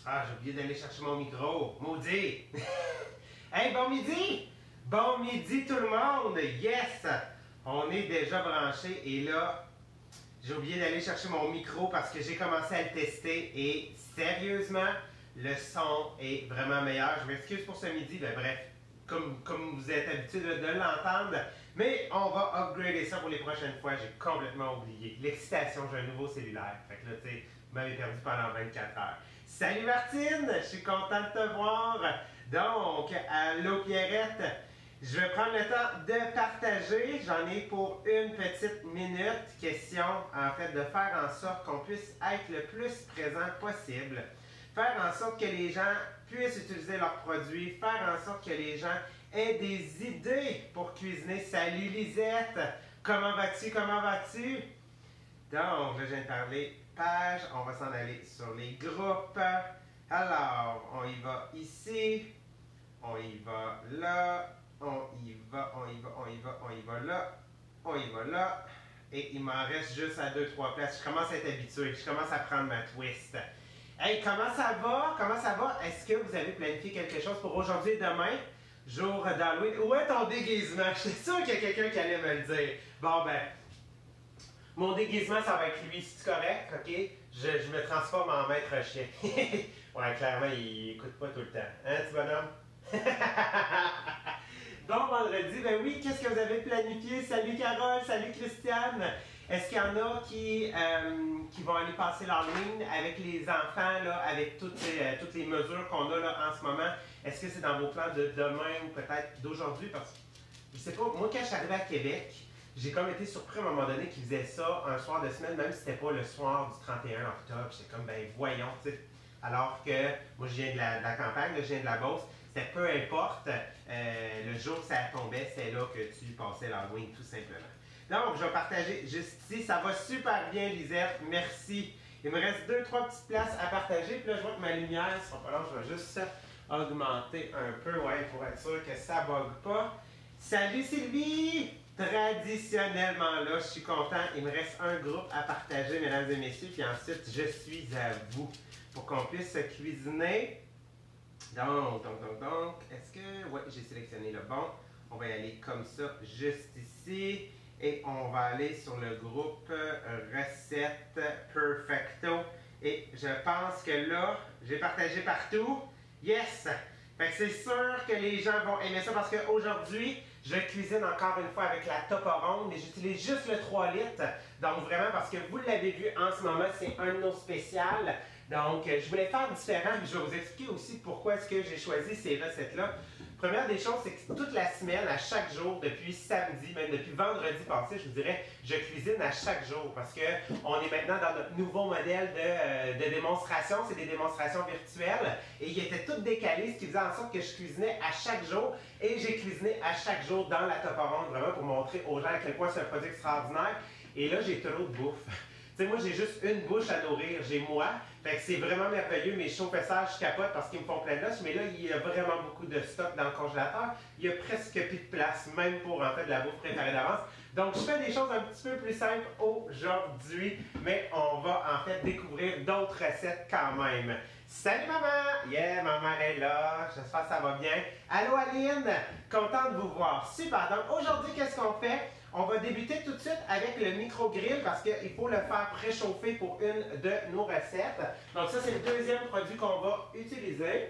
Ah, j'ai oublié d'aller chercher mon micro. Maudit! Hey, bon midi! Bon midi tout le monde! Yes! On est déjà branché et là, j'ai oublié d'aller chercher mon micro parce que j'ai commencé à le tester et sérieusement, le son est vraiment meilleur. Je m'excuse pour ce midi, mais bref, comme vous êtes habitué de l'entendre, mais on va upgrader ça pour les prochaines fois. J'ai complètement oublié. L'excitation, j'ai un nouveau cellulaire. Fait que là, tu sais, vous m'avez perdu pendant 24 heures. Salut Martine! Je suis content de te voir. Donc, allô Pierrette! Je vais prendre le temps de partager. J'en ai pour une petite minute. Question, en fait, de faire en sorte qu'on puisse être le plus présent possible. Faire en sorte que les gens puissent utiliser leurs produits. Faire en sorte que les gens aient des idées pour cuisiner. Salut Lisette! Comment vas-tu? Comment vas-tu? Donc, là, je viens de parler page. On va s'en aller sur les groupes. Alors, on y va ici. On y va là. On y va, on y va, on y va, on y va là. On y va là. Et il m'en reste juste à 2-3 places. Je commence à être habitué. Je commence à prendre ma twist. Hey, comment ça va? Comment ça va? Est-ce que vous avez planifié quelque chose pour aujourd'hui et demain? Jour d'Halloween. Où est ton déguisement? Je suis sûr qu'il y a quelqu'un qui allait me le dire. Bon, ben, mon déguisement, ça va être lui. C'est correct, ok? Je me transforme en maître chien. Ouais, clairement, il écoute pas tout le temps. Hein, petit bonhomme? Bon, vendredi, ben oui, qu'est-ce que vous avez planifié? Salut Carole, salut Christiane. Est-ce qu'il y en a qui vont aller passer l'Halloween avec les enfants, là, avec toutes les mesures qu'on a là, en ce moment? Est-ce que c'est dans vos plans de demain ou peut-être d'aujourd'hui? Parce que, je sais pas, moi quand je suis arrivé à Québec, j'ai comme été surpris à un moment donné qu'ils faisaient ça un soir de semaine, même si c'était pas le soir du 31 octobre. J'étais comme, ben voyons, tu sais. Alors que moi, je viens de la campagne, là, je viens de la Beauce. C'était peu importe, le jour que ça tombait, c'est là que tu passais l'Halloween, tout simplement. Donc, je vais partager juste ici. Ça va super bien, Lisette. Merci. Il me reste 2-3 petites places à partager. Puis là, je vois que ma lumière ne sera pas là. Je vais juste augmenter un peu, ouais, pour être sûr que ça ne bug pas. Salut Sylvie! Traditionnellement, là, je suis content. Il me reste un groupe à partager, mesdames et messieurs. Puis ensuite, je suis à vous pour qu'on puisse se cuisiner. Donc, est-ce que... Oui, j'ai sélectionné le bon. On va y aller comme ça, juste ici. Et on va aller sur le groupe Recettes Perfecto. Et je pense que là, j'ai partagé partout. Yes! Fait que c'est sûr que les gens vont aimer ça parce qu'aujourd'hui, je cuisine encore une fois avec la Tupperone, mais j'utilise juste le 3 litres. Donc vraiment, parce que vous l'avez vu en ce moment, c'est un de nos spéciales. Donc, je voulais faire différent, puis je vais vous expliquer aussi pourquoi est-ce que j'ai choisi ces recettes-là. Première des choses, c'est que toute la semaine, à chaque jour, depuis samedi, même depuis vendredi passé, je vous dirais, je cuisine à chaque jour parce qu'on est maintenant dans notre nouveau modèle de démonstration. C'est des démonstrations virtuelles et ils étaient toutes décalées, ce qui faisait en sorte que je cuisinais à chaque jour et j'ai cuisiné à chaque jour dans la Tupperone, vraiment pour montrer aux gens à quel point c'est un produit extraordinaire. Et là, j'ai trop de bouffe. Tu sais, moi, j'ai juste une bouche à nourrir, j'ai moi. Fait que c'est vraiment merveilleux. Mes chauffessages, je capote parce qu'ils me font plein d'os. Mais là, il y a vraiment beaucoup de stock dans le congélateur. Il y a presque plus de place, même pour en fait de la bouffe préparée d'avance. Donc, je fais des choses un petit peu plus simples aujourd'hui. Mais on va en fait découvrir d'autres recettes quand même. Salut maman! Yeah, maman est là. J'espère que ça va bien. Allô Aline! Content de vous voir. Super. Donc, aujourd'hui, qu'est-ce qu'on fait? On va débuter tout de suite avec le micro-grill parce qu'il faut le faire préchauffer pour une de nos recettes. Donc ça, c'est le deuxième produit qu'on va utiliser.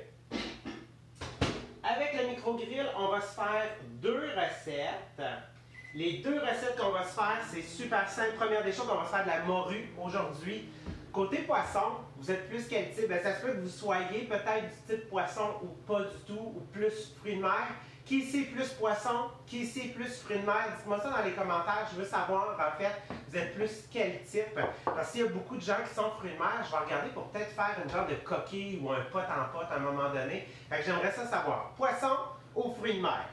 Avec le micro-grill, on va se faire deux recettes. Les deux recettes qu'on va se faire, c'est super simple. Première des choses, on va se faire de la morue aujourd'hui. Côté poisson, vous êtes plus quel type? Ça se peut que vous soyez peut-être du type poisson ou pas du tout, ou plus fruits de mer. Qui ici est plus poisson? Qui ici est plus fruits de mer? Dites-moi ça dans les commentaires. Je veux savoir, en fait, vous êtes plus quel type? Parce qu'il y a beaucoup de gens qui sont fruits de mer. Je vais regarder pour peut-être faire une genre de coquille ou un pot en pot à un moment donné. Fait que j'aimerais ça savoir. Poisson ou fruits de mer?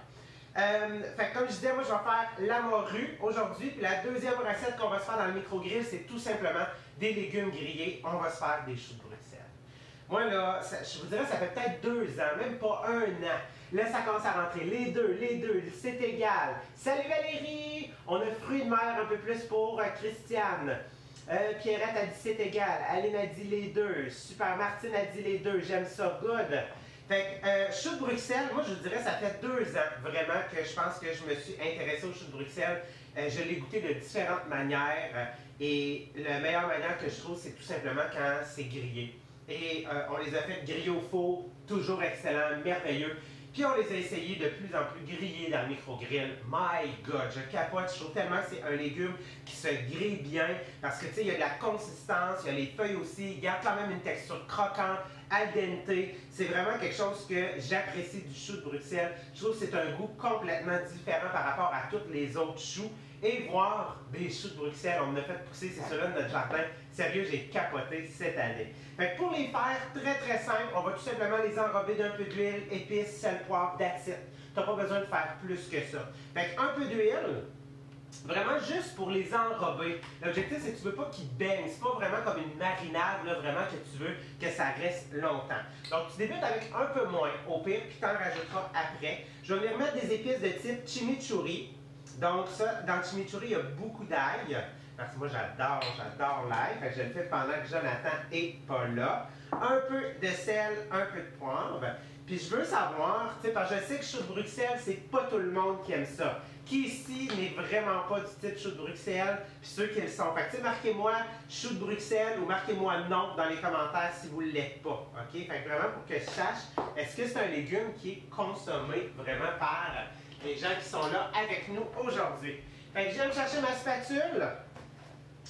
Fait que comme je disais, moi je vais faire la morue aujourd'hui. Puis la deuxième recette qu'on va se faire dans le micro-grill, c'est tout simplement des légumes grillés. On va se faire des choux de Bruxelles. Moi, là, je vous dirais, ça fait peut-être 2 ans, même pas 1 an. Là, ça commence à rentrer. Les deux, c'est égal. Salut Valérie! On a fruits de mer un peu plus pour Christiane. Pierrette a dit c'est égal. Aline a dit les deux. Super Martine a dit les deux. J'aime ça. Good. Fait que chou de Bruxelles, moi je dirais ça fait 2 ans vraiment que je pense que je me suis intéressé au chou de Bruxelles. Je l'ai goûté de différentes manières et la meilleure manière que je trouve c'est tout simplement quand c'est grillé. Et on les a fait griller au four, toujours excellent, merveilleux. Puis on les a essayés de plus en plus grillés dans le micro-grill. My God, je capote, je trouve tellement que c'est un légume qui se grille bien parce que tu sais, il y a de la consistance, il y a les feuilles aussi, il garde quand même une texture croquante, al dente. C'est vraiment quelque chose que j'apprécie du chou de Bruxelles. Je trouve que c'est un goût complètement différent par rapport à tous les autres choux. Et voir des choux de Bruxelles, on en a fait pousser, c'est ceux-là de notre jardin. Sérieux, j'ai capoté cette année. Fait que pour les faire, très très simple, on va tout simplement les enrober d'un peu d'huile, épices, sel, poivre, that's it. Tu n'as pas besoin de faire plus que ça. Fait qu'un peu d'huile, vraiment juste pour les enrober. L'objectif, c'est que tu ne veux pas qu'ils baignent. C'est pas vraiment comme une marinade, là, vraiment que tu veux que ça reste longtemps. Donc, tu débutes avec un peu moins, au pire, puis tu en rajouteras après. Je vais venir mettre des épices de type chimichurri. Donc ça, dans le chimichurri, il y a beaucoup d'ail. Parce que moi, j'adore l'ail. Fait que je le fais pendant que Jonathan n'est pas là. Un peu de sel, un peu de poivre. Puis je veux savoir, tu sais, parce que je sais que chou de Bruxelles, c'est pas tout le monde qui aime ça. Qui ici n'est vraiment pas du type chou de Bruxelles, puis ceux qui le sont. Fait que tu sais, marquez-moi chou de Bruxelles ou marquez-moi non dans les commentaires si vous ne l'êtes pas. OK? Fait que vraiment pour que je sache, est-ce que c'est un légume qui est consommé vraiment par les gens qui sont là avec nous aujourd'hui. Fait que je viens me chercher ma spatule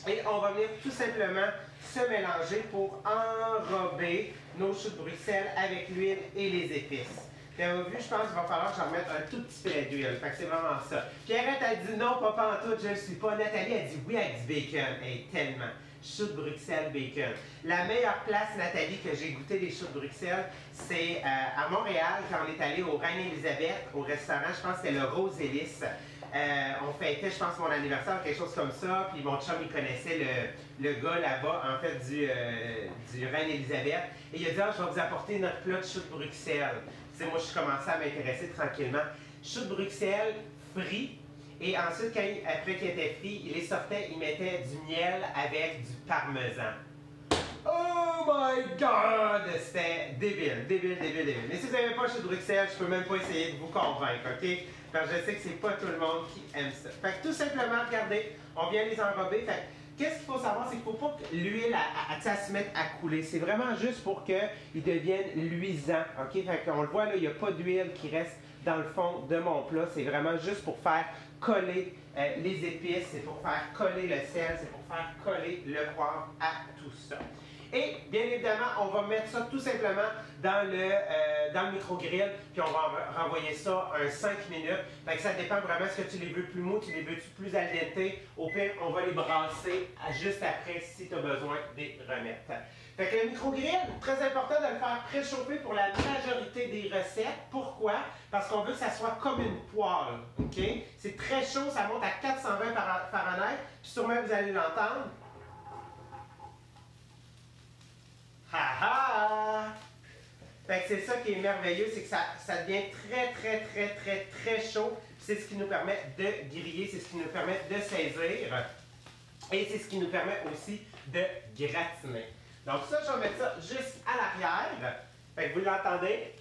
et on va venir tout simplement se mélanger pour enrober nos choux de Bruxelles avec l'huile et les épices. Puis on a vu, je pense qu'il va falloir que j'en remette un tout petit filet d'huile. Fait que c'est vraiment ça. Pierrette a dit non, pas en tout, je ne le suis pas. Nathalie a dit oui avec du bacon. Hey, tellement. Choux de Bruxelles bacon. La meilleure place, Nathalie, que j'ai goûté des choux de Bruxelles, c'est à Montréal, quand on est allé au Reine-Élisabeth, au restaurant, je pense que c'était le Rose Hélice. On fêtait, je pense, mon anniversaire, quelque chose comme ça, puis mon chum, il connaissait le gars là-bas, en fait, du Reine-Élisabeth. Et il a dit, ah, je vais vous apporter notre plat de choux de Bruxelles. Tu sais, moi, je commençais à m'intéresser tranquillement. Choux de Bruxelles frit. Et ensuite, après qu'il était frit, il les sortait, il mettait du miel avec du parmesan. Oh my God! C'était débile. Mais si vous n'avez pas chez Bruxelles, je peux même pas essayer de vous convaincre, OK? Parce que je sais que c'est pas tout le monde qui aime ça. Fait que tout simplement, regardez, on vient les enrober. Fait que, qu'est-ce qu'il faut savoir, c'est qu'il ne faut pas que l'huile se mette à couler. C'est vraiment juste pour qu'ils deviennent luisants, OK? Fait qu'on le voit là, il n'y a pas d'huile qui reste dans le fond de mon plat. C'est vraiment juste pour faire coller les épices, c'est pour faire coller le sel, c'est pour faire coller le poivre à tout ça. Et bien évidemment, on va mettre ça tout simplement dans le micro-grill, puis on va renvoyer ça un 5 minutes. Fait que ça dépend vraiment, est-ce que tu les veux plus mous, tu les veux plus al dente. Au pire, on va les brasser juste après si tu as besoin de les remettre. Fait que le micro-grill, très important de le faire préchauffer pour la majorité des recettes. Pourquoi? Parce qu'on veut que ça soit comme une poêle. OK? C'est très chaud, ça monte à 420 Fahrenheit, puis sûrement vous allez l'entendre. Ha ha! Fait que c'est ça qui est merveilleux, c'est que ça devient très chaud. C'est ce qui nous permet de griller, c'est ce qui nous permet de saisir. Et c'est ce qui nous permet aussi de gratiner. Donc ça, je vais mettre ça juste à l'arrière. Fait que vous l'entendez?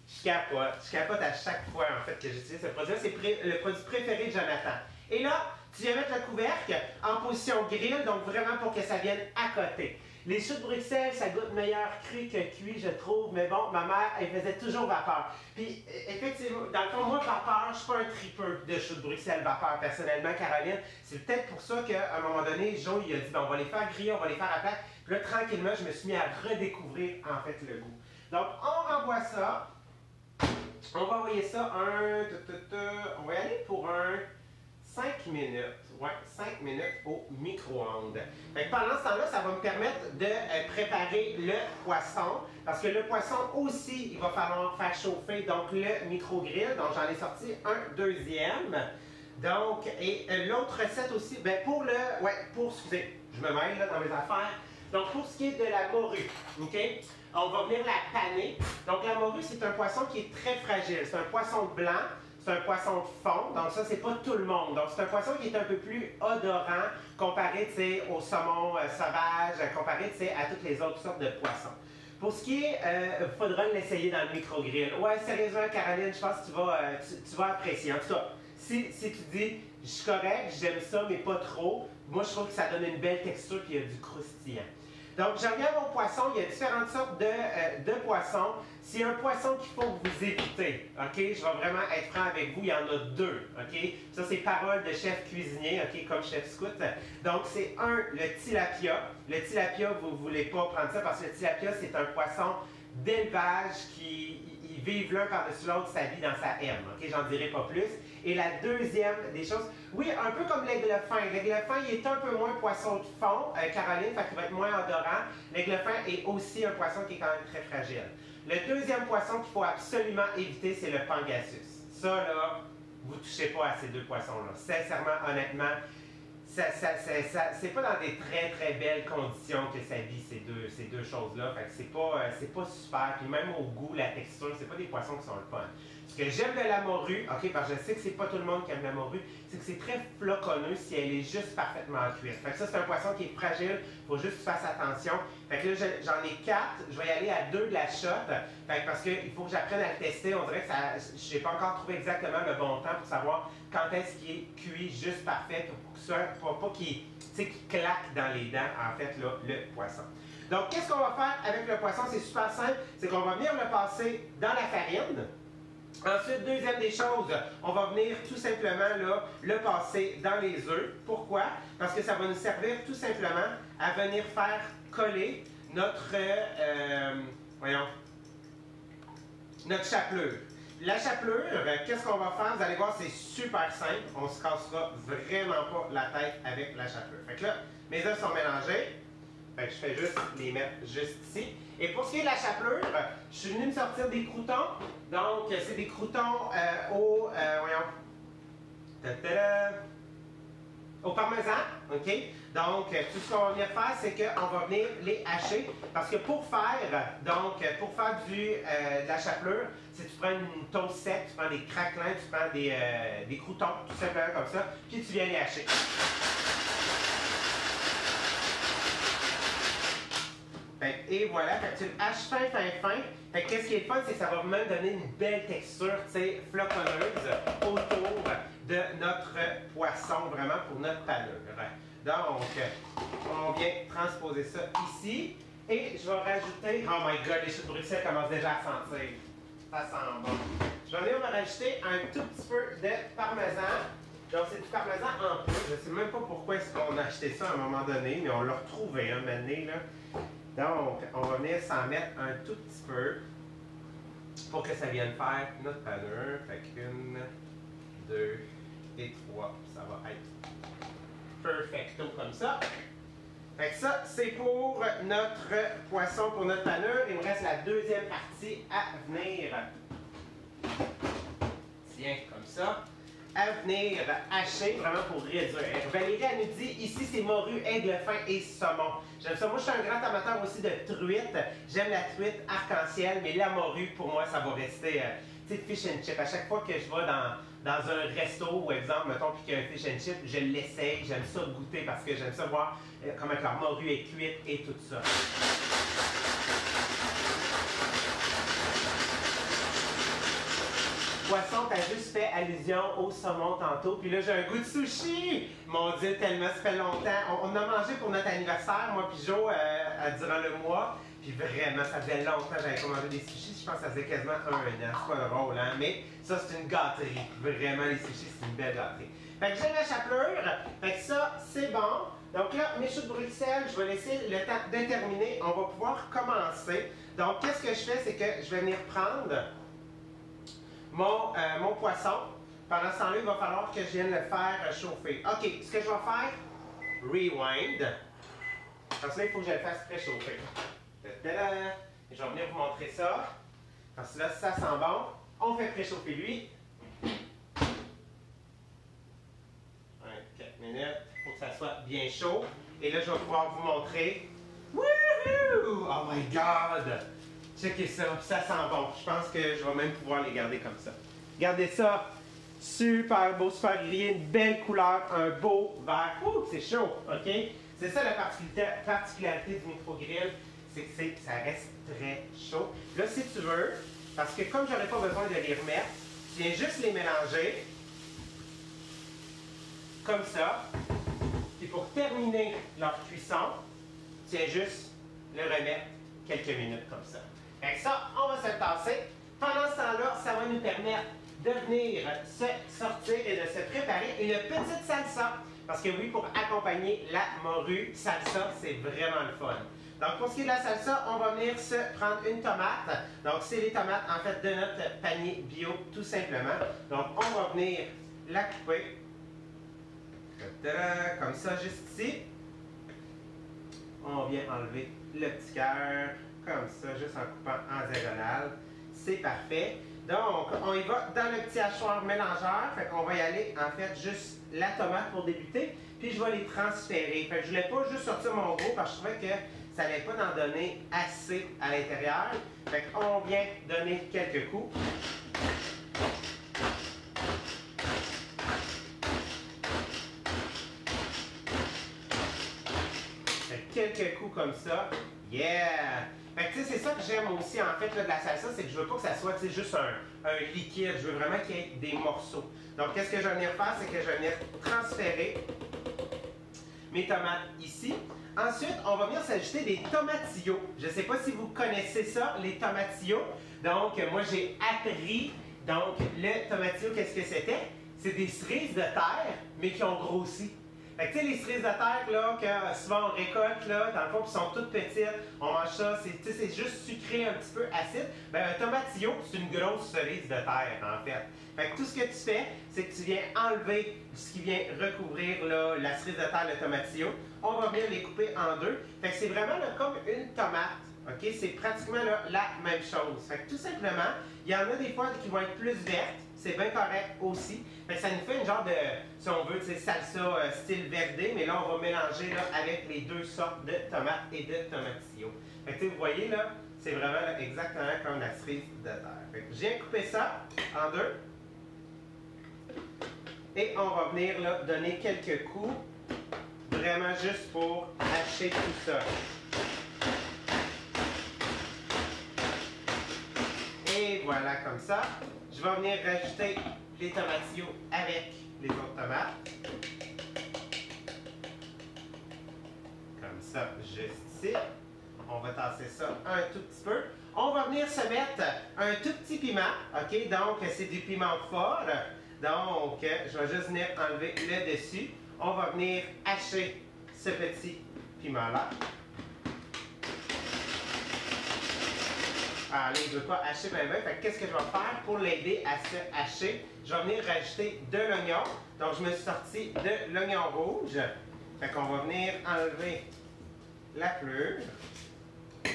Je capote à chaque fois en fait que j'utilise ce produit. C'est le produit préféré de Jonathan. Et là, tu viens mettre le couvercle en position grill, donc vraiment pour que ça vienne à côté. Les choux de Bruxelles, ça goûte meilleur cru que cuit, je trouve. Mais bon, ma mère, elle faisait toujours vapeur. Puis, effectivement, dans le fond, moi, vapeur, je ne suis pas un tripeux de choux de Bruxelles vapeur, personnellement, Caroline. C'est peut-être pour ça qu'à un moment donné, Joe, il a dit, ben, on va les faire griller, on va les faire à plat. Puis là, tranquillement, je me suis mis à redécouvrir, en fait, le goût. Donc, on renvoie ça. On va envoyer ça on va y aller pour un 5 minutes. Ouais, 5 minutes au micro-ondes. Pendant ce temps-là, ça va me permettre de préparer le poisson. Parce que le poisson aussi, il va falloir faire chauffer donc le micro-grill. Donc, j'en ai sorti un deuxième. Donc, et l'autre recette aussi, excusez, je me mêle là, dans mes affaires. Donc, pour ce qui est de la morue, OK? On va venir la paner. Donc, la morue, c'est un poisson qui est très fragile. C'est un poisson blanc. c'est un poisson de fond, donc ça, c'est pas tout le monde. Donc, c'est un poisson qui est un peu plus odorant comparé, tu sais, au saumon sauvage, comparé, tu sais, à toutes les autres sortes de poissons. Pour ce qui est, il faudra l'essayer dans le micro-grill. Ouais, sérieusement, Caroline, je pense que tu vas apprécier. En tout cas, si tu dis, je suis correct, j'aime ça, mais pas trop, moi, je trouve que ça donne une belle texture et il y a du croustillant. Donc, je reviens à mon poisson. Il y a différentes sortes de poissons. S'il y a un poisson qu'il faut que vous évitez, OK? Je vais vraiment être franc avec vous. Il y en a deux, OK? Ça, c'est parole de chef cuisinier, OK? Comme chef scout. Donc, c'est le tilapia. Le tilapia, vous ne voulez pas prendre ça parce que le tilapia, c'est un poisson d'élevage qui vivent l'un par-dessus l'autre sa vie dans sa haine. OK? J'en dirai pas plus. Et la deuxième des choses, oui, un peu comme l'aigle fin. L'aigle fin, il est un peu moins poisson de fond, Caroline, fait qu'il va être moins odorant. L'aigle fin est aussi un poisson qui est quand même très fragile. Le deuxième poisson qu'il faut absolument éviter, c'est le pangasius. Ça, là, vous ne touchez pas à ces deux poissons-là. Sincèrement, honnêtement, c'est pas dans des très très belles conditions que ça vit ces deux choses-là. Fait que c'est pas super. Puis même au goût, la texture, c'est pas des poissons qui sont le fun. Ce que j'aime de la morue, OK, parce que je sais que c'est pas tout le monde qui aime la morue, c'est que c'est très floconneux si elle est juste parfaitement cuite. Fait que ça, c'est un poisson qui est fragile, il faut juste que tu fasses attention. Fait que là, j'en ai 4, je vais y aller à 2 de la shot, fait que parce qu'il faut que j'apprenne à le tester. On dirait que je n'ai pas encore trouvé exactement le bon temps pour savoir quand est-ce qu'il est cuit juste parfait, pour pas qu'il claque dans les dents, en fait, là, le poisson. Donc, qu'est-ce qu'on va faire avec le poisson? C'est super simple, c'est qu'on va venir le passer dans la farine. Ensuite, deuxième des choses, on va venir tout simplement là, le passer dans les œufs. Pourquoi? Parce que ça va nous servir tout simplement à venir faire coller notre chapelure. La chapelure, qu'est-ce qu'on va faire? Vous allez voir, c'est super simple. On ne se cassera vraiment pas la tête avec la chapelure. Fait que là, mes œufs sont mélangés. Fait que je fais juste les mettre juste ici. Et pour ce qui est de la chapelure, je suis venu me sortir des croûtons. Donc, c'est des croûtons au parmesan, OK? Donc, tout ce qu'on va venir faire, c'est qu'on va venir les hacher. Parce que pour faire de la chapelure, c'est tu prends une toast sec, tu prends des craquelins, tu prends des croûtons, tout simplement comme ça, puis tu viens les hacher. Et voilà, tu le haches fin. Qu'est-ce qui est le fun, c'est que ça va même donner une belle texture, floconneuse autour de notre poisson, vraiment pour notre panure. Donc, on vient transposer ça ici. Et je vais rajouter, oh my god, les choux de Bruxelles commencent déjà à sentir. Ça sent bon. Je vais venir me rajouter un tout petit peu de parmesan. Donc, c'est du parmesan en plus. Je ne sais même pas pourquoi est-ce qu'on a acheté ça à un moment donné, mais on l'a retrouvé un moment donné, là. Donc, on va venir s'en mettre un tout petit peu pour que ça vienne faire notre panure. Fait qu'une, 2 et 3. Ça va être perfecto comme ça. Fait que ça, c'est pour notre poisson, pour notre panure. Il me reste la deuxième partie à venir. Tiens, comme ça. À venir hacher, vraiment pour réduire. Valérie, elle nous dit, ici c'est morue, aigle fin et saumon. J'aime ça. Moi, je suis un grand amateur aussi de truite. J'aime la truite arc-en-ciel, mais la morue, pour moi, ça va rester, tu sais, fish and chip. À chaque fois que je vais dans un resto, ou exemple, mettons, puis qu'il y a un fish and chip, je l'essaye. J'aime ça goûter parce que j'aime ça voir comment la morue est cuite et tout ça. Poisson, t'as juste fait allusion au saumon tantôt. Puis là, j'ai un goût de sushi! Mon Dieu, tellement, ça fait longtemps. On a mangé pour notre anniversaire, moi puis Jo, durant le mois. Puis vraiment, ça faisait longtemps que j'avais pas mangé des sushis. Je pense que ça faisait quasiment un an. C'est pas drôle, hein? Mais ça, c'est une gâterie. Vraiment, les sushis, c'est une belle gâterie. Fait que j'ai la chapelure. Fait que ça, c'est bon. Donc là, mes choux de Bruxelles, je vais laisser le temps de terminer. On va pouvoir commencer. Donc, qu'est-ce que je fais? C'est que je vais venir prendre mon poisson. Pendant ce temps-là, il va falloir que je vienne le faire chauffer. OK, ce que je vais faire, rewind. Parce que là, il faut que je le fasse préchauffer. Ta-da! Je vais venir vous montrer ça. Parce que là, ça sent bon. On fait préchauffer lui. 4 minutes. Il faut que ça soit bien chaud. Et là, je vais pouvoir vous montrer. Wouhou! Oh my God! Checkez ça, ça sent bon. Je pense que je vais même pouvoir les garder comme ça. Regardez ça, Super beau, super grillé, une belle couleur, un beau vert. Ouh, c'est chaud, OK? C'est ça la particularité du micro-grill, c'est que ça reste très chaud. Là, si tu veux, parce que comme j'aurais pas besoin de les remettre, tu viens juste les mélanger, comme ça. Puis pour terminer leur cuisson, tu viens juste le remettre quelques minutes comme ça. Avec ça, on va se le tasser. Pendant ce temps-là, ça va nous permettre de venir se sortir et de se préparer une petite salsa. Parce que oui, pour accompagner la morue, salsa, c'est vraiment le fun. Donc pour ce qui est de la salsa, on va venir se prendre une tomate. Donc c'est les tomates en fait de notre panier bio tout simplement. Donc on va venir la couper. Comme ça, juste ici. On vient enlever le petit cœur, comme ça, juste en coupant en diagonale. C'est parfait. Donc, on y va dans le petit hachoir mélangeur. Fait qu'on va y aller, en fait, juste la tomate pour débuter. Puis, je vais les transférer. Fait que je ne voulais pas juste sortir mon gros parce que je trouvais que ça n'allait pas en donner assez à l'intérieur. Fait qu'on vient donner quelques coups. Quelques coups comme ça. Yeah! Fait que tu sais, c'est ça que j'aime aussi en fait là, de la salsa, c'est que je veux pas que ça soit juste un liquide, je veux vraiment qu'il y ait des morceaux. Donc qu'est-ce que je vais venir faire, c'est que je vais venir transférer mes tomates ici. Ensuite, on va venir s'ajouter des tomatillos. Je ne sais pas si vous connaissez ça, les tomatillos. Donc moi j'ai appris, donc le tomatillo, qu'est-ce que c'était? C'est des cerises de terre, mais qui ont grossi. Fait que tu sais, les cerises de terre, là, que souvent on récolte, là, dans le fond, qui sont toutes petites, on mange ça, c'est juste sucré, un petit peu acide. Ben, un tomatillo, c'est une grosse cerise de terre, en fait. Fait que tout ce que tu fais, c'est que tu viens enlever ce qui vient recouvrir, là, la cerise de terre, le tomatillo. On va venir les couper en deux. Fait que c'est vraiment, là, comme une tomate. OK? C'est pratiquement, là, la même chose. Fait que tout simplement, il y en a des fois qui vont être plus vertes. C'est bien correct aussi. Fait que ça nous fait une genre de, si on veut, salsa style verdé, mais là, on va mélanger là, avec les deux sortes de tomates et de tomatillo. Fait que vous voyez, là, c'est vraiment là, exactement comme la cerise de terre. Fait que je viens couper ça en deux. Et on va venir là, donner quelques coups, vraiment juste pour hacher tout ça. Et voilà, comme ça. Je vais venir rajouter les tomatillos avec les autres tomates. Comme ça, juste ici. On va tasser ça un tout petit peu. On va venir se mettre un tout petit piment. OK? Donc, c'est du piment fort. Donc, je vais juste venir enlever le dessus. On va venir hacher ce petit piment-là. Alors, là, il ne veut pas hacher bien. Fait qu'est-ce que je vais faire pour l'aider à se hacher? Je vais venir rajouter de l'oignon. Donc, je me suis sorti de l'oignon rouge. Fait qu'on va venir enlever la pleure. Comme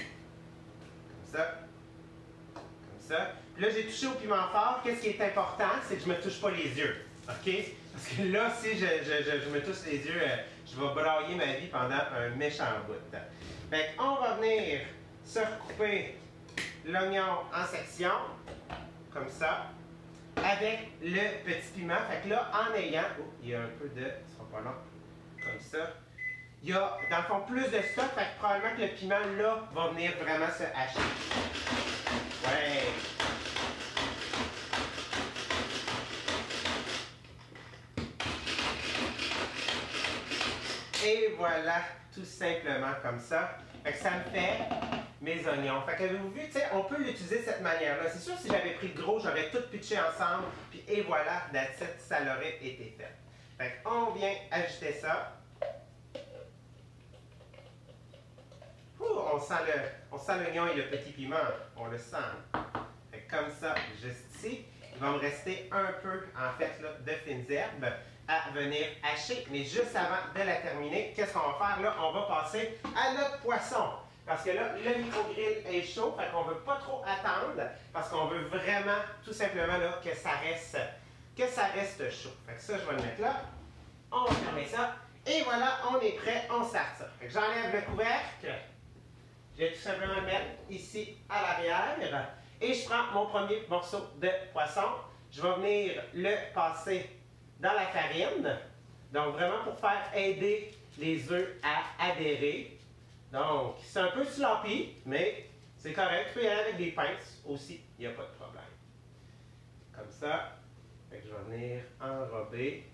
ça. Comme ça. Puis là, j'ai touché au piment fort. Qu'est-ce qui est important? C'est que je ne me touche pas les yeux. OK? Parce que là, si je me touche les yeux, je vais brailler ma vie pendant un méchant bout. Fait qu'on va venir se recouper l'oignon en sections, comme ça, avec le petit piment. Fait que là, en ayant, oh, il y a un peu de, ce sera pas long, comme ça, il y a, dans le fond, plus de stock, fait que probablement que le piment, là, va venir vraiment se hacher. Ouais! Et voilà, tout simplement comme ça. Fait que ça me fait mes oignons. Fait qu'avez-vous vu, tu sais, on peut l'utiliser de cette manière-là. C'est sûr, si j'avais pris le gros, j'aurais tout pitché ensemble, puis et voilà, that's it, ça l'aurait été fait. Fait qu'on vient ajouter ça. Ouh, on sent l'oignon et le petit piment, on le sent. Fait que comme ça, juste ici, il va me rester un peu, en fait, là, de fines herbes à venir hacher. Mais juste avant de la terminer, qu'est-ce qu'on va faire là? On va passer à notre poisson. Parce que là, le micro-grill est chaud, fait qu'on ne veut pas trop attendre, parce qu'on veut vraiment, tout simplement, là, que ça reste chaud. Fait que ça, je vais le mettre là. On va fermer ça. Et voilà, on est prêt, on start ça. Fait que j'enlève le couvercle. Je vais tout simplement le mettre ici à l'arrière. Et je prends mon premier morceau de poisson. je vais venir le passer dans la farine. Donc, vraiment pour faire aider les œufs à adhérer. Donc, c'est un peu sloppy, mais c'est correct. Tu peux y aller avec des pinces aussi, il n'y a pas de problème. Comme ça. Fait que je vais venir enrober.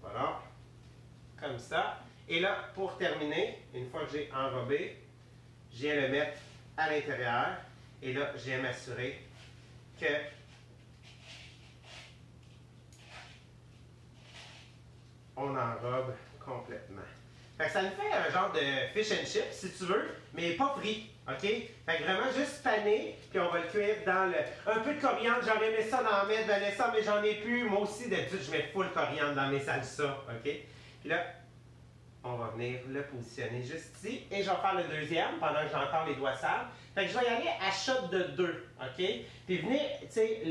Voilà. Comme ça. Et là, pour terminer, une fois que j'ai enrobé, je viens le mettre à l'intérieur. Et là, je viens m'assurer que on enrobe complètement. Fait que ça nous fait un genre de fish and chips, si tu veux, mais pas frit, OK? Fait que vraiment juste pané, puis on va le cuire dans le... Un peu de coriandre, j'aurais aimé ça d'en mettre, Vanessa, mais j'en ai plus. Moi aussi, d'habitude, je mets full coriandre dans mes salsas, OK? Puis là, on va venir le positionner juste ici. Et je vais faire le deuxième pendant que j'ai encore les doigts sales. Fait que je vais y aller à shot de 2, OK? Puis venez, tu sais,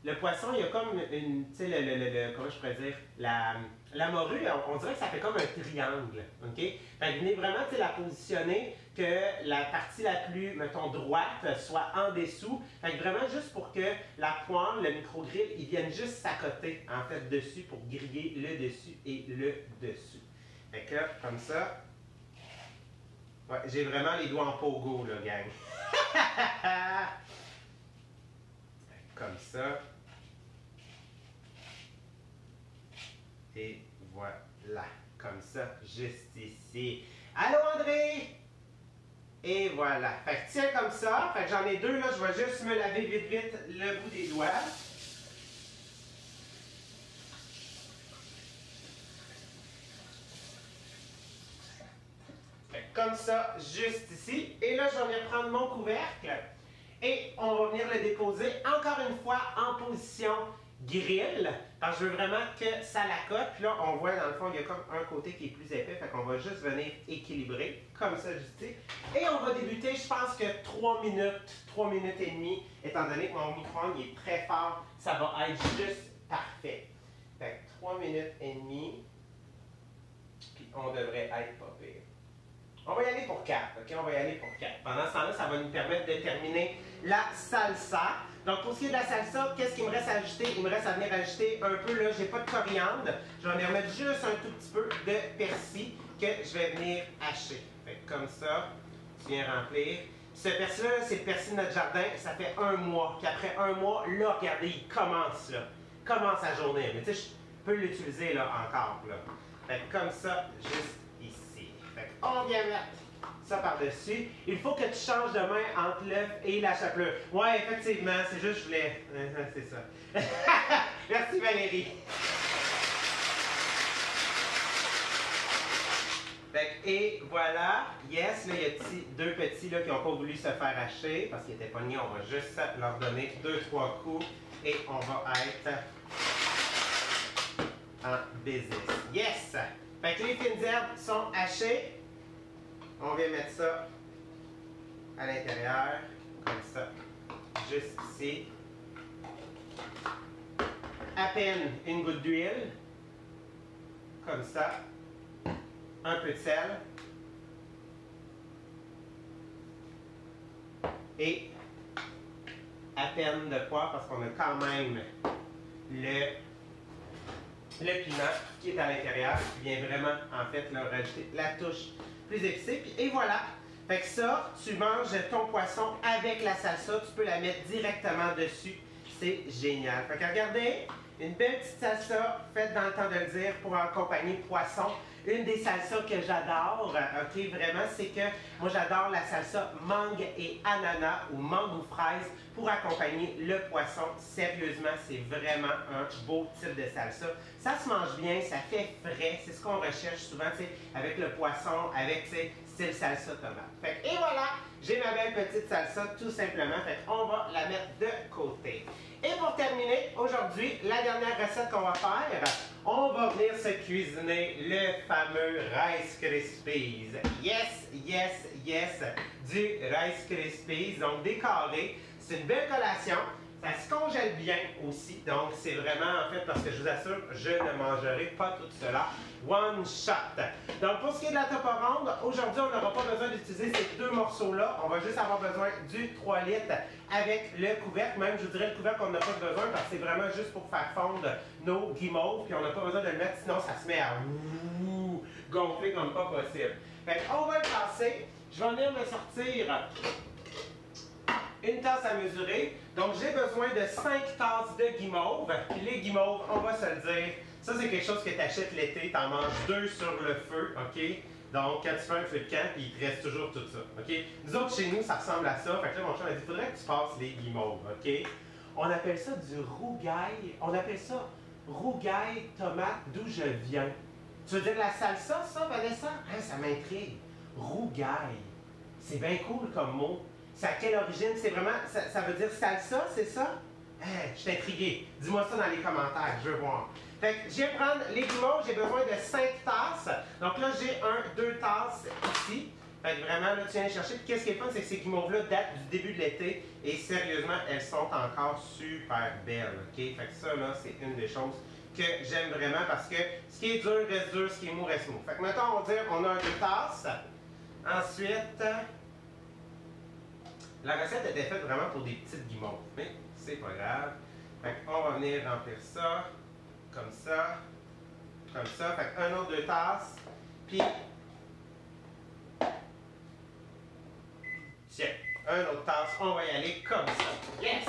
le poisson, il y a comme une, tu sais, comment je pourrais dire, la morue, on dirait que ça fait comme un triangle, OK? Fait que venez vraiment, tu sais, la positionner que la partie la plus, mettons, droite soit en dessous. Fait que vraiment juste pour que la poêle, le micro-grill, ils viennent juste s'accoter, en fait, dessus pour griller le dessus et le dessus. Fait que là, comme ça, ouais, j'ai vraiment les doigts en pogo, là, gang. Comme ça. Et voilà, comme ça, juste ici. Allô, André? Et voilà. Fait que tiens comme ça. Fait que j'en ai deux, là. Je vais juste me laver vite, vite le bout des doigts. Fait que comme ça, juste ici. Et là, je vais venir prendre mon couvercle. Et on va venir le déposer encore une fois en position grill, parce que je veux vraiment que ça l'accote. Puis là, on voit dans le fond, il y a comme un côté qui est plus épais, fait qu'on va juste venir équilibrer, comme ça, juste ici. Et on va débuter, je pense que 3 minutes et demie, étant donné que mon micro-ondes est très fort, ça va être juste parfait. Fait que 3 minutes et demie, puis on devrait être pas pire. On va y aller pour 4, OK? On va y aller pour 4. Pendant ce temps-là, ça va nous permettre de terminer la salsa. Donc, pour ce qui est de la salsa, qu'est-ce qu'il me reste à ajouter? Il me reste à venir ajouter un peu, là, j'ai pas de coriandre. Je vais venir mettre juste un tout petit peu de persil que je vais venir hacher. Fait que comme ça, tu viens remplir. Ce persil-là, c'est le persil de notre jardin. Ça fait 1 mois. Puis après 1 mois, là, regardez, il commence, là. Commence à jaunir. Mais tu sais, je peux l'utiliser, là, encore, là. Fait que comme ça, juste ici. Fait qu'on vient mettre ça par-dessus. Il faut que tu changes de main entre l'œuf et la chapelure. Ouais, effectivement, c'est juste, je voulais... c'est ça. Merci Valérie. Fait que, et voilà, yes, là, il y a deux petits là, qui n'ont pas voulu se faire hacher parce qu'ils étaient pognés. On va juste leur donner 2-3 coups et on va être en business. Yes! Fait que les fines herbes sont hachées. On vient mettre ça à l'intérieur, comme ça, juste ici. À peine une goutte d'huile, comme ça. Un peu de sel. Et à peine de poivre parce qu'on a quand même le piment qui est à l'intérieur, qui vient vraiment, en fait, leur rajouter la touche plus épicée. Puis, et voilà. Fait que ça, tu manges ton poisson avec la salsa, tu peux la mettre directement dessus. C'est génial. Fait que regardez, une belle petite salsa faite dans le temps de le dire pour accompagner le poisson. Une des salsas que j'adore, ok, vraiment, c'est que moi j'adore la salsa mangue et ananas ou mangue ou fraise pour accompagner le poisson. Sérieusement, c'est vraiment un beau type de salsa. Ça se mange bien, ça fait frais, c'est ce qu'on recherche souvent, tu sais, avec le poisson, avec, tu sais, style salsa tomate. Fait que, et voilà, j'ai ma belle petite salsa tout simplement. Fait qu'on va la mettre de côté. Et pour terminer, aujourd'hui, la dernière recette qu'on va faire, on va venir se cuisiner le fameux Rice Krispies. Yes, yes, yes, du Rice Krispies, donc décoré. C'est une belle collation. Ça se congèle bien aussi, donc c'est vraiment en fait parce que je vous assure, je ne mangerai pas tout cela one shot. Donc pour ce qui est de la taupe ronde, aujourd'hui on n'aura pas besoin d'utiliser ces deux morceaux-là, on va juste avoir besoin du 3 litres avec le couvercle. Même je vous dirais le couvercle on n'a pas besoin parce que c'est vraiment juste pour faire fondre nos guimauves, puis on n'a pas besoin de le mettre sinon ça se met à gonfler comme pas possible. Fait on va le passer, je vais venir me sortir une tasse à mesurer. Donc, j'ai besoin de 5 tasses de guimauve. Puis les guimauves, on va se le dire, ça c'est quelque chose que tu achètes l'été, tu en manges 2 sur le feu, OK? Donc, quand tu fais un feu de camp, puis il te reste toujours tout ça, OK? Nous autres, chez nous, ça ressemble à ça. Fait que là, mon chum m'a dit, il faudrait que tu passes les guimauves, OK? On appelle ça du rougail. On appelle ça rougail tomate d'où je viens. Tu veux dire la salsa, ça, Vanessa? Hein, ça m'intrigue. Rougail. C'est bien cool comme mot. C'est à quelle origine? C'est vraiment, ça veut dire salsa, c'est ça? Je suis intrigué. Dis-moi ça dans les commentaires, je veux voir. Fait que je vais prendre les guimauves, j'ai besoin de 5 tasses. Donc là, j'ai 2 tasses ici. Fait que vraiment, là, tu viens les chercher. Puis qu'est-ce qui est fun, c'est que ces guimauves-là datent du début de l'été. Et sérieusement, elles sont encore super belles, OK? Fait que ça, là, c'est une des choses que j'aime vraiment parce que ce qui est dur reste dur, ce qui est mou reste mou. Fait que mettons, on va dire, on a 2 tasses. Ensuite, la recette était faite vraiment pour des petites guimauves, mais c'est pas grave. Fait qu'on va venir remplir ça, comme ça, comme ça. Fait qu'un autre 2 tasses, puis tiens, un autre tasse, on va y aller comme ça. Yes!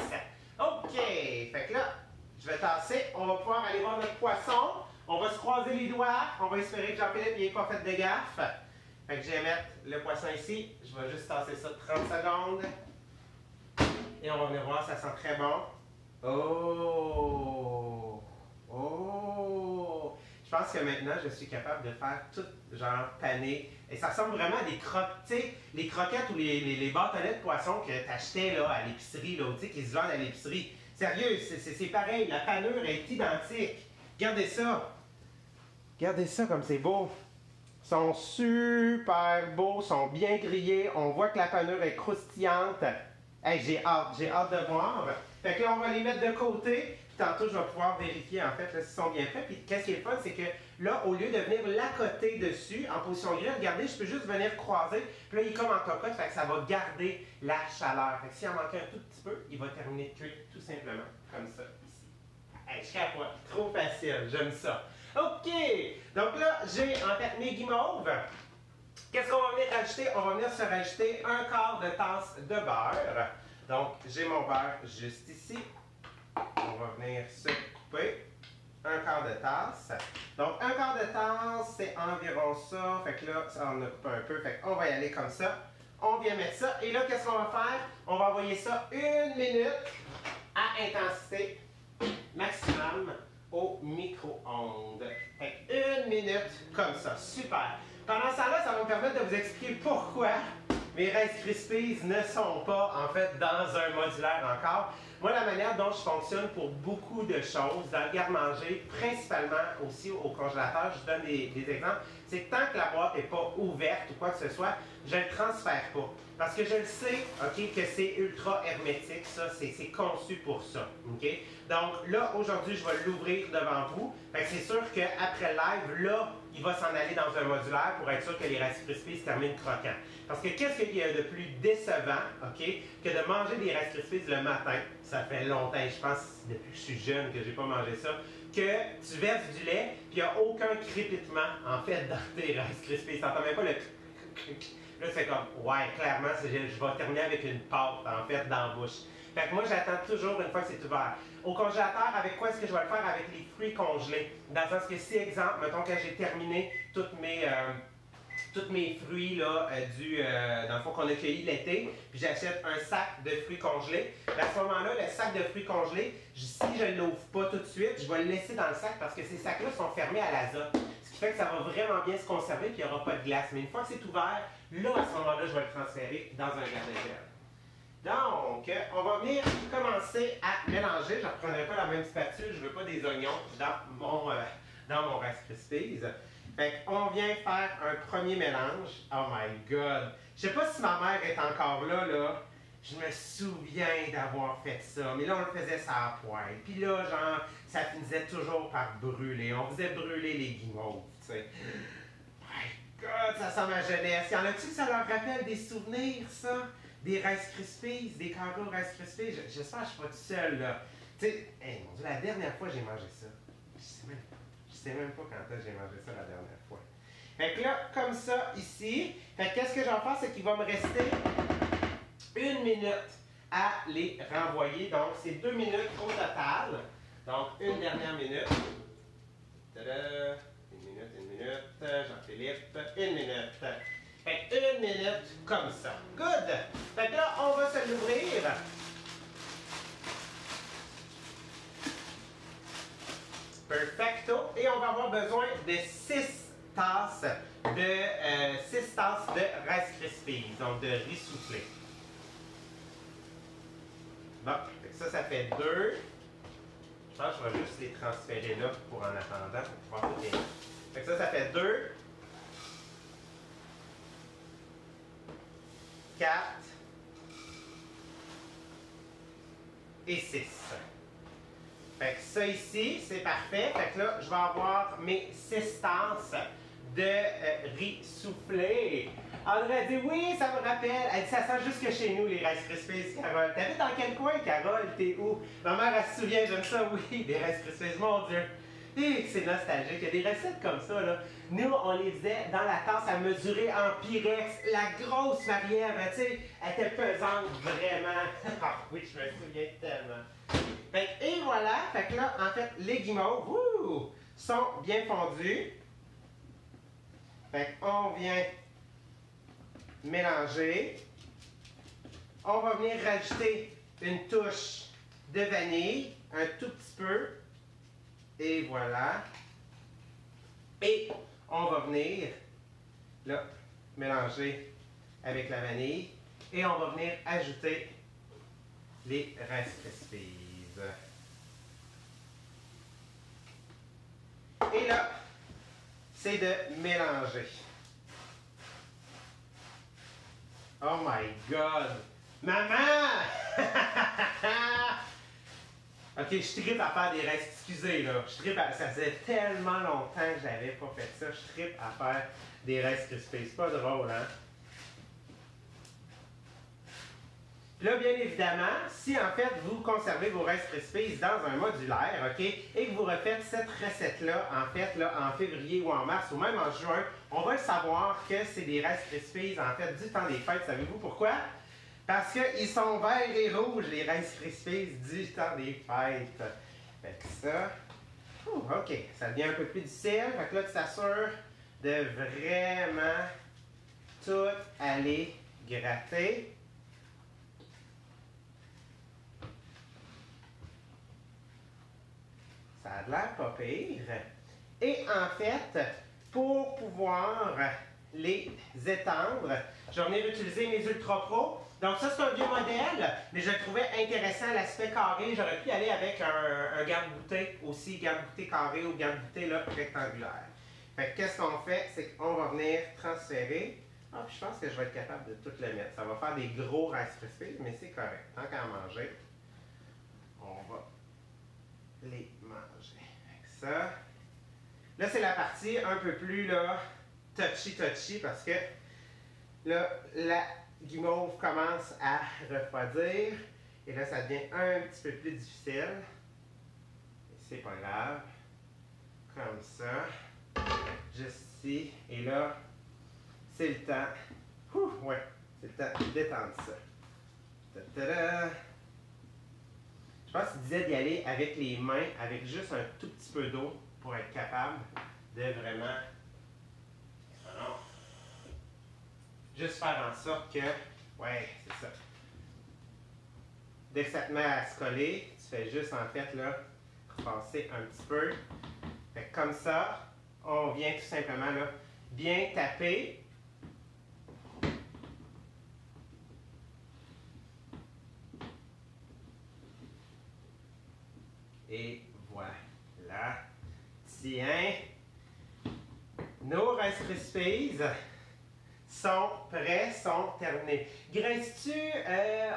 OK! Fait que là, je vais tasser, on va pouvoir aller voir notre poisson. On va se croiser les doigts, on va espérer que Jean-Philippe n'ait pas fait de gaffe. Fait que je vais mettre le poisson ici, je vais juste tasser ça 30 secondes. Et on va venir voir, ça sent très bon. Oh! Oh! Je pense que maintenant, je suis capable de faire tout genre pané. Et ça ressemble vraiment à des croquettes, tu sais, les croquettes ou les bâtonnets de poisson que tu achetais là, à l'épicerie, là, tu sais, qui se vendent à l'épicerie. Sérieux, c'est pareil, la panure est identique. Regardez ça. Regardez ça comme c'est beau. Ils sont super beaux, sont bien grillés. On voit que la panure est croustillante. Hey, j'ai hâte de voir. Fait que là, on va les mettre de côté. Puis tantôt, je vais pouvoir vérifier en fait s'ils sont bien faits. Puis qu'est-ce qui est le fun, c'est que là, au lieu de venir l'accoter dessus en position grille, regardez, je peux juste venir croiser. Puis là, il est comme en cocotte, fait que ça va garder la chaleur. Fait que s'il en manquait un tout petit peu, il va terminer de cuire tout simplement comme ça ici. Hey, je capote. Trop facile, j'aime ça. OK! Donc là, j'ai en fait mes guimauves. Qu'est-ce qu'on va venir rajouter? On va venir se rajouter un quart de tasse de beurre. Donc, j'ai mon beurre juste ici. On va venir se couper un quart de tasse. Donc, un quart de tasse, c'est environ ça. Fait que là, ça, on a coupé un peu. Fait qu'on va y aller comme ça. On vient mettre ça. Et là, qu'est-ce qu'on va faire? On va envoyer ça 1 minute à intensité maximum au micro-ondes. Fait que 1 minute comme ça. Super! Pendant ce temps-là, ça va me permettre de vous expliquer pourquoi mes Rice Krispies ne sont pas en fait dans un modulaire encore. Moi, la manière dont je fonctionne pour beaucoup de choses, dans le garde-manger, principalement aussi au congélateur, je vous donne des exemples, c'est que tant que la boîte n'est pas ouverte ou quoi que ce soit, je ne le transfère pas. Parce que je le sais, OK, que c'est ultra hermétique, ça, c'est conçu pour ça, OK? Donc là, aujourd'hui, je vais l'ouvrir devant vous. Fait que c'est sûr qu'après le live, là, il va s'en aller dans un modulaire pour être sûr que les Rice Krispies se terminent croquants. Parce que qu'est-ce qu'il y a de plus décevant, OK, que de manger des Rice Krispies le matin, ça fait longtemps, je pense depuis que je suis jeune que j'ai pas mangé ça, que tu verses du lait, puis il n'y a aucun crépitement, en fait, dans tes Rice Krispies. Tu n'entends même pas le là, c'est comme, ouais, clairement, je vais terminer avec une pâte, en fait, dans la bouche. Fait que moi, j'attends toujours une fois que c'est ouvert. Au congélateur, avec quoi est-ce que je vais le faire? Avec les fruits congelés. Dans le sens que si, exemple, mettons que j'ai terminé tous mes fruits, là, dans le fond, qu'on a cueillis l'été, puis j'achète un sac de fruits congelés. À ce moment-là, le sac de fruits congelés, si je ne l'ouvre pas tout de suite, je vais le laisser dans le sac parce que ces sacs-là sont fermés à l'azote. Ce qui fait que ça va vraiment bien se conserver, puis il n'y aura pas de glace. Mais une fois que c'est ouvert, là, à ce moment-là, je vais le transférer dans un garde-gel. Donc, on va venir commencer à mélanger. Je ne reprendrai pas la même spatule, je ne veux pas des oignons dans mon Rice Krispies. Fait qu'on vient faire un premier mélange. Oh my God! Je sais pas si ma mère est encore là. je me souviens d'avoir fait ça. Mais là, on le faisait ça à poêle. Puis là, genre, ça finissait toujours par brûler. On faisait brûler les guimauves, tu sais. My God, ça sent ma jeunesse. Y en a-tu que ça leur rappelle des souvenirs, ça? Des Rice Krispies, des cargo Rice Krispies? J'espère que je suis pas tout seul, là. Tu sais, hey, mon Dieu, la dernière fois j'ai mangé ça, je sais même pas quand j'ai mangé ça la dernière fois. Fait que là, comme ça, ici, fait que qu'est-ce que j'en fais, c'est qu'il va me rester 1 minute à les renvoyer. Donc, c'est 2 minutes au total. Donc, une dernière minute. Tada! 1 minute, Jean-Philippe, 1 minute. Fait que 1 minute comme ça. Good! Fait que là, on va se l'ouvrir. Perfecto. Et on va avoir besoin de 6 tasses de Rice Krispies, donc de riz soufflé. Bon, ça fait 2. Je pense que je vais juste les transférer là pour en attendant, pour pouvoir tout les... Fait que ça fait 2, 4 et 6. Fait que ça ici, c'est parfait. Fait que là, je vais avoir mes 6 tasses de riz soufflé. André a dit oui, ça me rappelle. Elle dit ça sent juste que chez nous, les Rice Krispies, Carole. T'habites dans quel coin, Carole? T'es où? Ma mère, elle se souvient, j'aime ça, oui, des Rice Krispies, mon Dieu. Et c'est nostalgique. Il y a des recettes comme ça, là. Nous, on les faisait dans la tasse à mesurer en Pyrex. La grosse variable, tu sais, elle était pesante, vraiment. Ah oui, je me souviens tellement. Fait que, et voilà, fait que là, en fait, les guimauves sont bien fondus. Fait qu'on vient mélanger. On va venir rajouter une touche de vanille, un tout petit peu. Et voilà. Et on va venir, là, mélanger avec la vanille. Et on va venir ajouter les Rice Krispies. Et là, c'est de mélanger. Oh my God! Maman! Ok, je trippe à faire des Rice. Excusez, là. Ça faisait tellement longtemps que j'avais pas fait ça. Je trippe à faire des Rice Krispies. C'est pas drôle, hein? Là, bien évidemment, si en fait vous conservez vos Rice Krispies dans un modulaire, OK, et que vous refaites cette recette-là, en fait, là, en février ou en mars ou même en juin, on va le savoir que c'est des Rice Krispies, en fait, du temps des fêtes. Savez-vous pourquoi? Parce qu'ils sont verts et rouges, les Rice Krispies du temps des fêtes. Fait que ça, OK, ça devient un peu plus difficile. Fait que là, tu t'assures de vraiment tout aller gratter. Ça a l'air pas pire. Et en fait, pour pouvoir les étendre, je vais venir utiliser mes Ultra Pro. Donc ça, c'est un vieux modèle, mais je le trouvais intéressant, l'aspect carré. J'aurais pu aller avec un garde-bouteille aussi, garde-bouteille carré ou garde-bouteille rectangulaire. Fait que qu'est-ce qu'on fait? C'est qu'on va venir transférer. Ah, puis je pense que je vais être capable de tout le mettre. Ça va faire des gros Rice Krispies, mais c'est correct. Tant qu'à en manger, on va les manger. Avec ça. Là, c'est la partie un peu plus là, touchy parce que là, la guimauve commence à refroidir. Et là, ça devient un petit peu plus difficile. C'est pas grave. Comme ça. Juste ici. Et là, c'est le temps. Ouais, c'est le temps de détendre ça. Ta-da-da! Je pense qu'il disait d'y aller avec les mains, avec juste un tout petit peu d'eau pour être capable de vraiment juste faire en sorte que, ouais, c'est ça. Dès que ça te met à se coller, tu fais juste en fait là, passer un petit peu. Fait que comme ça, on vient tout simplement là, bien taper. Et voilà. Tiens, nos Rice Krispies sont prêts, sont terminés. Graisses-tu,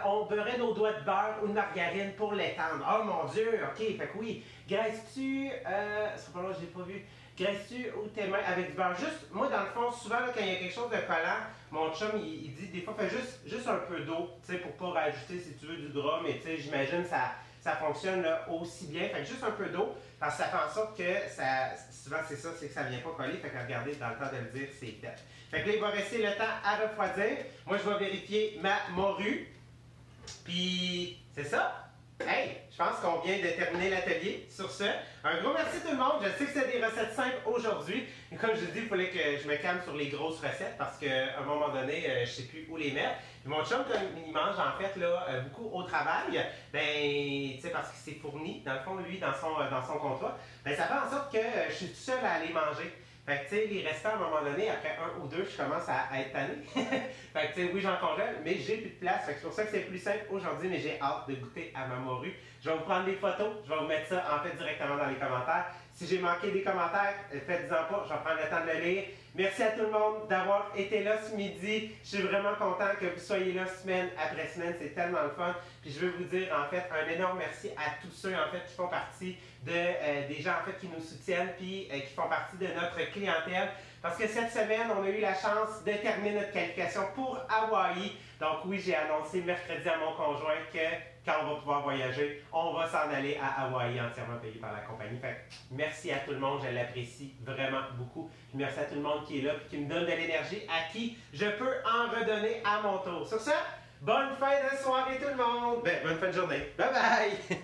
on beurrait nos doigts de beurre ou de margarine pour l'étendre? Oh mon Dieu, ok, fait que oui. Graisses-tu, c'est pas là, je l'ai pas vu. Graisses-tu ou tes mains avec du beurre? Juste, moi dans le fond, souvent là, quand il y a quelque chose de collant, mon chum il dit des fois, fais juste un peu d'eau, tu sais, pour pas rajouter si tu veux du gras, mais tu sais, j'imagine ça fonctionne là, aussi bien. Fait que juste un peu d'eau, parce que ça fait en sorte que souvent c'est ça, c'est que ça vient pas coller. Fait que regardez, dans le temps de le dire, c'est fait. Fait que là, il va rester le temps à refroidir. Moi, je vais vérifier ma morue. Puis, c'est ça. Hey, je pense qu'on vient de terminer l'atelier. Sur ce, un gros merci tout le monde. Je sais que c'est des recettes simples aujourd'hui. Et comme je dis, il fallait que je me calme sur les grosses recettes parce qu'à un moment donné, je ne sais plus où les mettre. Et mon chum, comme il mange en fait là, beaucoup au travail, ben, tu sais, parce qu'il s'est fourni, dans le fond, lui, dans son contrat, ben, ça fait en sorte que je suis tout seul à aller manger. Fait que, tu sais, les restants, à un moment donné, après un ou deux, je commence à être tanné. Fait que, tu sais, oui, j'en congèle, mais j'ai plus de place. Fait que c'est pour ça que c'est plus simple aujourd'hui, mais j'ai hâte de goûter à ma morue. Je vais vous prendre des photos, je vais vous mettre ça, en fait, directement dans les commentaires. Si j'ai manqué des commentaires, faites-en pas, je vais prendre le temps de le lire. Merci à tout le monde d'avoir été là ce midi. Je suis vraiment content que vous soyez là semaine après semaine, c'est tellement le fun. Puis je veux vous dire, en fait, un énorme merci à tous ceux, en fait, qui font partie des gens, en fait, qui nous soutiennent, puis qui font partie de notre clientèle. Parce que cette semaine, on a eu la chance de terminer notre qualification pour Hawaï. Donc oui, j'ai annoncé mercredi à mon conjoint que quand on va pouvoir voyager, on va s'en aller à Hawaï entièrement payé par la compagnie. Fait que merci à tout le monde, je l'apprécie vraiment beaucoup. Puis merci à tout le monde qui est là et qui me donne de l'énergie, à qui je peux en redonner à mon tour. Sur ça, bonne fin de soirée tout le monde! Ben, bonne fin de journée. Bye bye!